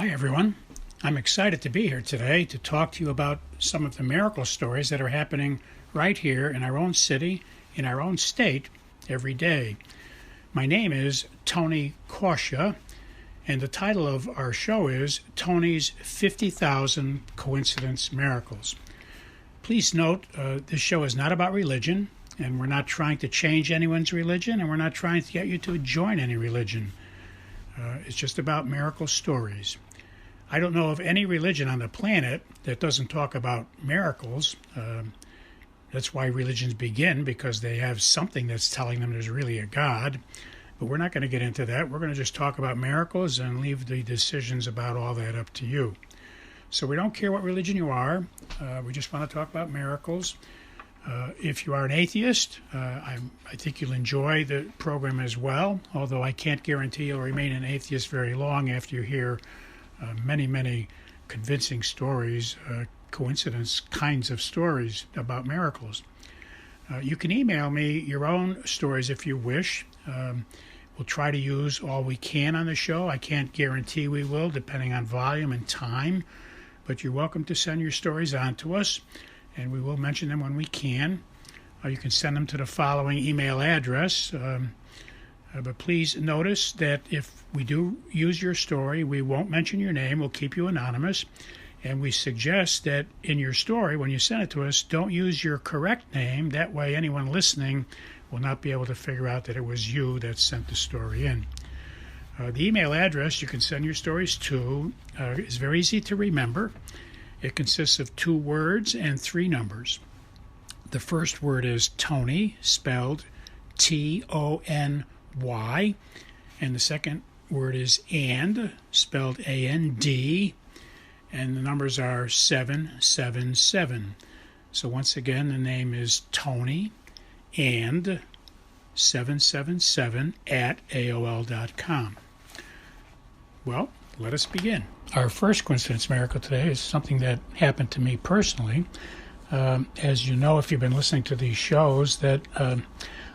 Hi everyone. I'm excited to be here today to talk to you about some of the miracle stories that are happening right here in our own city, in our own state, every day. My name is Tony Kausha, and the title of our show is Tony's 50,000 Coincidence Miracles. Please note, this show is not about religion, and we're not trying to change anyone's religion, and we're not trying to get you to join any religion. It's just about miracle stories. I don't know of any religion on the planet that doesn't talk about miracles. That's why religions begin, because they have something that's telling them there's really a God. But we're not going to get into that. We're going to just talk about miracles and leave the decisions about all that up to you. So we don't care what religion you are. We just want to talk about miracles. If you are an atheist, I think you'll enjoy the program as well, although I can't guarantee you'll remain an atheist very long after you hear many convincing stories, coincidence kinds of stories about miracles. You can email me your own stories if you wish. We'll try to use all we can on the show. I can't guarantee we will, depending on volume and time, but you're welcome to send your stories on to us, and we will mention them when we can. You can send them to the following email address. But please notice that if we do use your story, we won't mention your name. We'll keep you anonymous. And we suggest that in your story, when you send it to us, don't use your correct name. That way anyone listening will not be able to figure out that it was you that sent the story in. The email address you can send your stories to is very easy to remember. It consists of 2 words and 3 numbers. The first word is Tony, spelled Tony, and the second word is and, spelled AND, and the numbers are 777. So once again, the name is Tony and 777 at AOL.com. Well, let us begin. Our first coincidence miracle today is something that happened to me personally. As you know, if you've been listening to these shows, that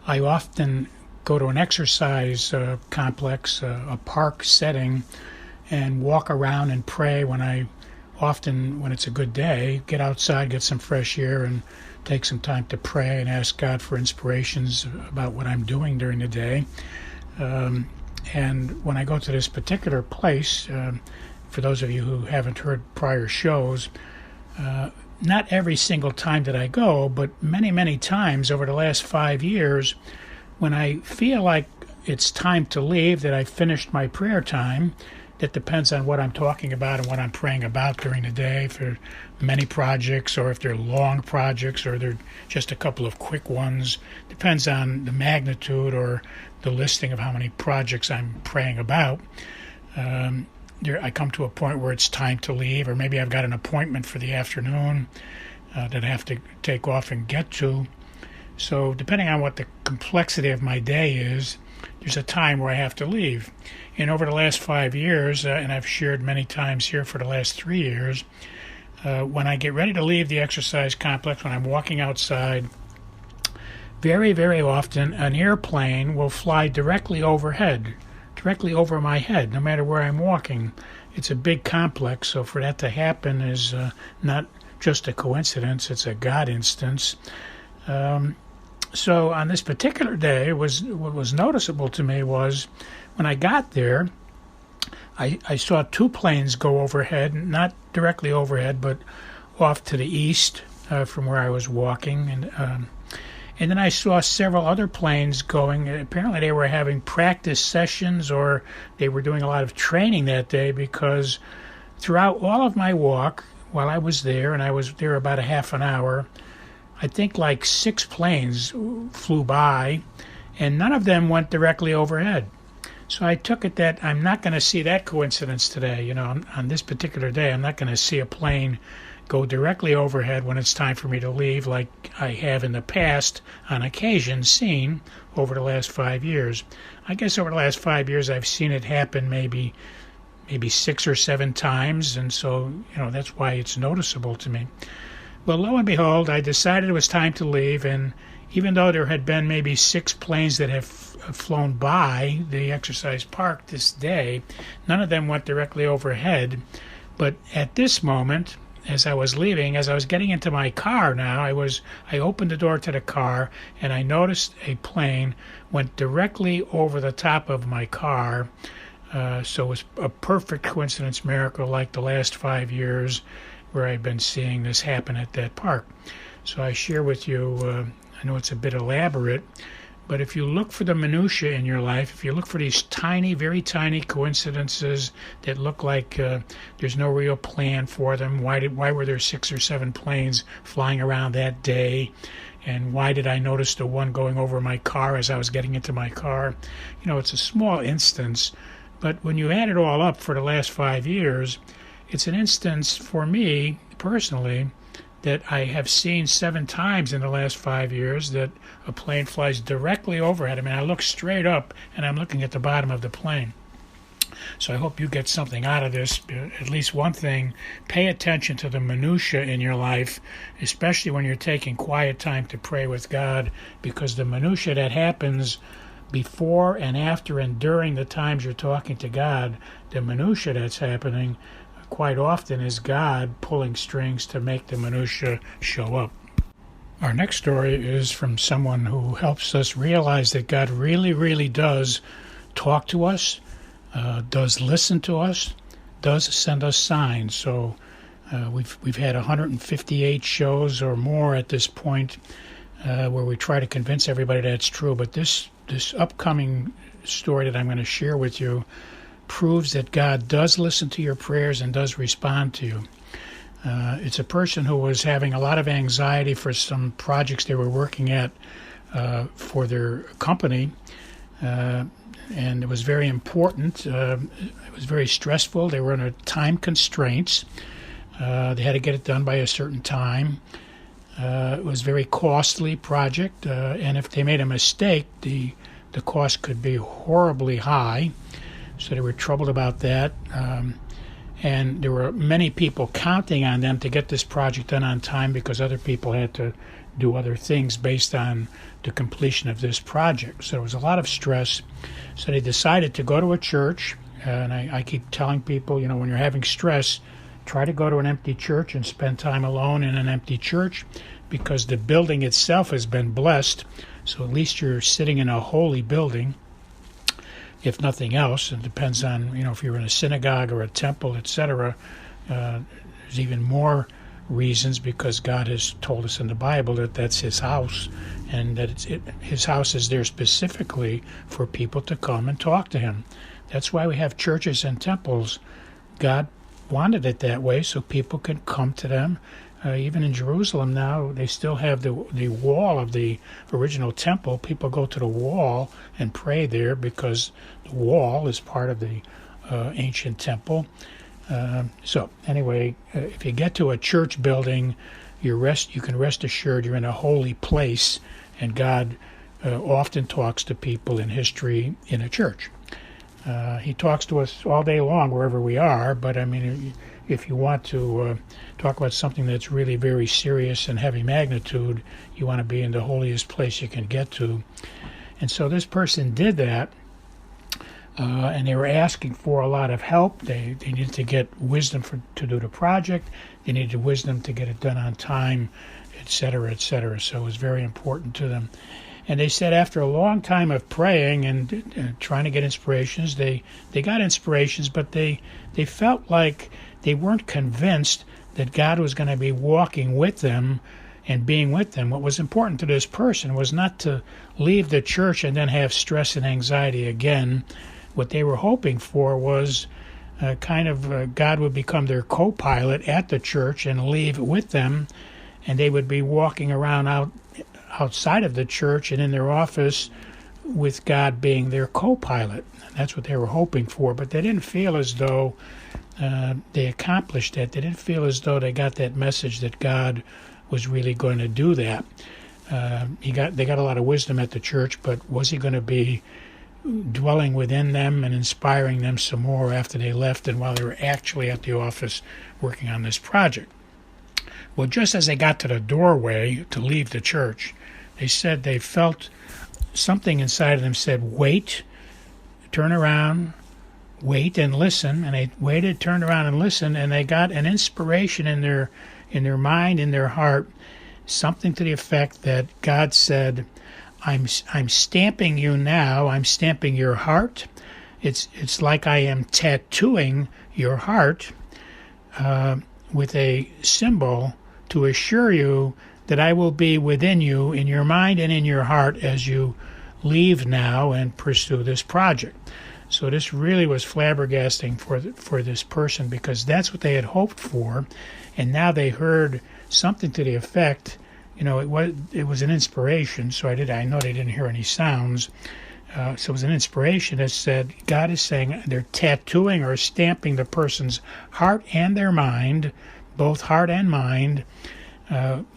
I often go to an exercise complex, a park setting, and walk around and pray when it's a good day, get outside, get some fresh air, and take some time to pray and ask God for inspirations about what I'm doing during the day. And when I go to this particular place, for those of you who haven't heard prior shows, not every single time that I go, but many times over the last 5 years, when I feel like it's time to leave, that I've finished my prayer time, that depends on what I'm talking about and what I'm praying about during the day, for many projects, or if they're long projects, or they're just a couple of quick ones. Depends on the magnitude or the listing of how many projects I'm praying about. I come to a point where it's time to leave, or maybe I've got an appointment for the afternoon that I have to take off and get to. So depending on what the complexity of my day is, there's a time where I have to leave. And over the last 5 years, and I've shared many times here for the last 3 years, when I get ready to leave the exercise complex, when I'm walking outside, very often an airplane will fly directly overhead, directly over my head, no matter where I'm walking. It's a big complex, so for that to happen is not just a coincidence, it's a God instance. So on this particular day, what was noticeable to me was when I got there, I saw 2 planes go overhead, not directly overhead, but off to the east from where I was walking. And then I saw several other planes going. Apparently they were having practice sessions, or they were doing a lot of training that day, because throughout all of my walk, while I was there, and I was there about a half an hour, I think like 6 planes flew by, and none of them went directly overhead. So I took it that I'm not going to see that coincidence today. You know, on this particular day, I'm not going to see a plane go directly overhead when it's time for me to leave, like I have in the past on occasion seen over the last 5 years. I guess over the last 5 years I've seen it happen maybe 6 or 7 times, and so, that's why it's noticeable to me. Well, lo and behold, I decided it was time to leave, and even though there had been maybe 6 planes that have flown by the exercise park this day, none of them went directly overhead. But at this moment, as I was leaving, as I was getting into my car now, I opened the door to the car, and I noticed a plane went directly over the top of my car. So it was a perfect coincidence miracle, like the last 5 years where I've been seeing this happen at that park. So I share with you, I know it's a bit elaborate, but if you look for the minutiae in your life, if you look for these tiny, very tiny coincidences that look like there's no real plan for them, why were there 6 or 7 planes flying around that day? And why did I notice the one going over my car as I was getting into my car? You know, it's a small instance, but when you add it all up for the last 5 years, it's an instance for me personally that I have seen 7 times in the last 5 years that a plane flies directly overhead. I mean, I look straight up and I'm looking at the bottom of the plane. So I hope you get something out of this. At least one thing, pay attention to the minutiae in your life, especially when you're taking quiet time to pray with God, because the minutiae that happens before and after and during the times you're talking to God, the minutiae that's happening quite often is God pulling strings to make the minutiae show up. Our next story is from someone who helps us realize that God really, really does talk to us, does listen to us, does send us signs. So we've had 158 shows or more at this point where we try to convince everybody that's true. But this upcoming story that I'm going to share with you proves that God does listen to your prayers and does respond to you. It's a person who was having a lot of anxiety for some projects they were working at for their company, and it was very important. It was very stressful. They were under time constraints. They had to get it done by a certain time. It was a very costly project, and if they made a mistake, the cost could be horribly high. So they were troubled about that. And there were many people counting on them to get this project done on time because other people had to do other things based on the completion of this project. So there was a lot of stress. So they decided to go to a church. And I keep telling people, you know, when you're having stress, try to go to an empty church and spend time alone in an empty church, because the building itself has been blessed. So at least you're sitting in a holy building. If nothing else, it depends on, you know, if you're in a synagogue or a temple, etc. There's even more reasons, because God has told us in the Bible that that's His house, and that His house is there specifically for people to come and talk to Him. That's why we have churches and temples. God wanted it that way so people could come to them. Even in Jerusalem now, they still have the wall of the original temple. People go to the wall and pray there because the wall is part of the ancient temple. So anyway, if you get to a church building, you can rest assured you're in a holy place, and God often talks to people in history in a church. He talks to us all day long wherever we are, but I mean, if you want to talk about something that's really very serious and heavy magnitude, you want to be in the holiest place you can get to. And so this person did that, and they were asking for a lot of help. They needed to get wisdom to do the project. They needed wisdom to get it done on time, etc., etc. So it was very important to them. And they said after a long time of praying and trying to get inspirations, they got inspirations, but they felt like they weren't convinced that God was going to be walking with them and being with them. What was important to this person was not to leave the church and then have stress and anxiety again. What they were hoping for was God would become their co-pilot at the church and leave with them, and they would be walking around outside of the church and in their office with God being their co-pilot. That's what they were hoping for, but they didn't feel as though they accomplished that. They didn't feel as though they got that message that God was really going to do that. They got a lot of wisdom at the church, but was He going to be dwelling within them and inspiring them some more after they left and while they were actually at the office working on this project? Well, just as they got to the doorway to leave the church, They said they felt something inside of them said, wait, turn around, wait and listen. And they waited, turned around and listened, and they got an inspiration in their mind, in their heart, something to the effect that God said, I'm stamping you now. I'm stamping your heart. It's like I am tattooing your heart with a symbol to assure you that I will be within you, in your mind and in your heart, as you leave now and pursue this project. So this really was flabbergasting for this person, because that's what they had hoped for, and now they heard something to the effect, it was an inspiration. So I know they didn't hear any sounds. So it was an inspiration that said, God is saying they're tattooing or stamping the person's heart and their mind, both heart and mind,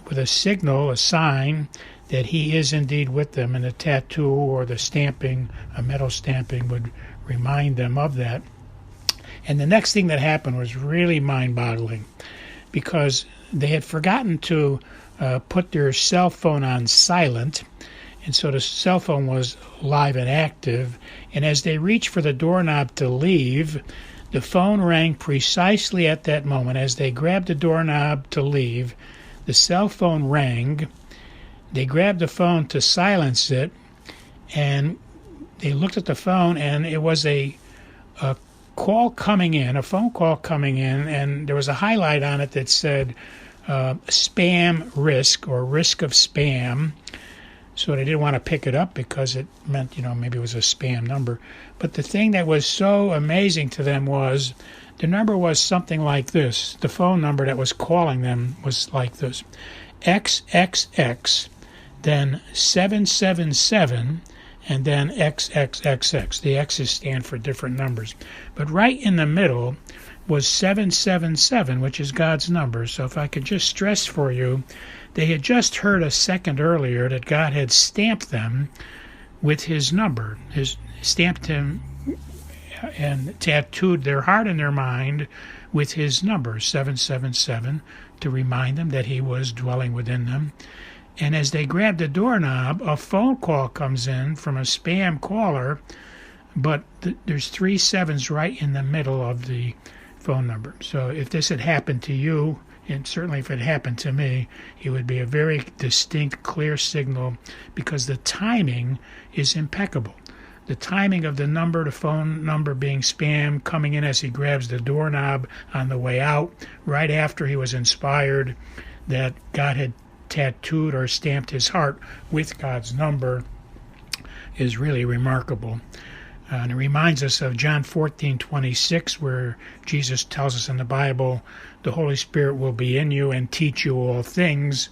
with a signal, a sign that he is indeed with them. And the tattoo or the stamping, a metal stamping, would remind them of that. And the next thing that happened was really mind-boggling, because they had forgotten to put their cell phone on silent, and so the cell phone was live and active, and as they reached for the doorknob to leave, the phone rang precisely at that moment. As they grabbed the doorknob to leave, the cell phone rang. They grabbed the phone to silence it, and they looked at the phone, and it was a call coming in, a phone call coming in, and there was a highlight on it that said spam risk, or risk of spam. So they didn't want to pick it up because it meant, maybe it was a spam number. But the thing that was so amazing to them was the number was something like this. The phone number that was calling them was like this: XXX, then 777, and then XXXX. The X's stand for different numbers. But right in the middle was 777, which is God's number. So if I could just stress for you, they had just heard a second earlier that God had stamped them with his number, stamped him and tattooed their heart and their mind with his number, 777, to remind them that he was dwelling within them. And as they grabbed the doorknob, a phone call comes in from a spam caller, but there's 3 sevens right in the middle of the phone number. So if this had happened to you, and certainly if it happened to me, it would be a very distinct, clear signal, because the timing is impeccable. The timing of the phone number being spam, coming in as he grabs the doorknob on the way out, right after he was inspired that God had tattooed or stamped his heart with God's number, is really remarkable. And it reminds us of John 14:26, where Jesus tells us in the Bible, the Holy Spirit will be in you and teach you all things.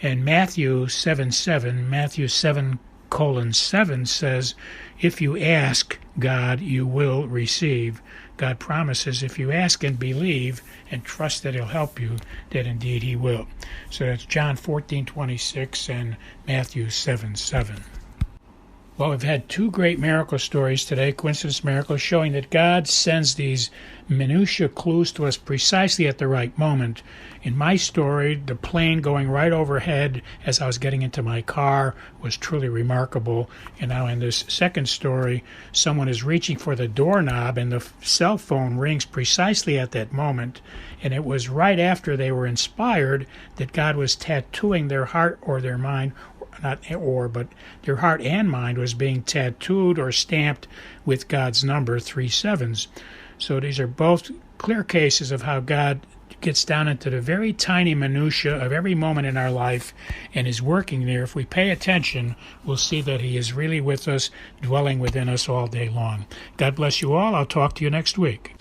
And Matthew 7:7 says, if you ask God, you will receive. God promises if you ask and believe and trust that he'll help you, that indeed he will. So that's John 14:26 and Matthew 7:7. Well, we've had 2 great miracle stories today, coincidence miracles, showing that God sends these minutiae clues to us precisely at the right moment. In my story, the plane going right overhead as I was getting into my car was truly remarkable. And now in this second story, someone is reaching for the doorknob and the cell phone rings precisely at that moment. And it was right after they were inspired that God was tattooing their heart or their mind, but their heart and mind was being tattooed or stamped with God's number, 3 sevens. So these are both clear cases of how God gets down into the very tiny minutiae of every moment in our life and is working there. If we pay attention, we'll see that he is really with us, dwelling within us all day long. God bless you all. I'll talk to you next week.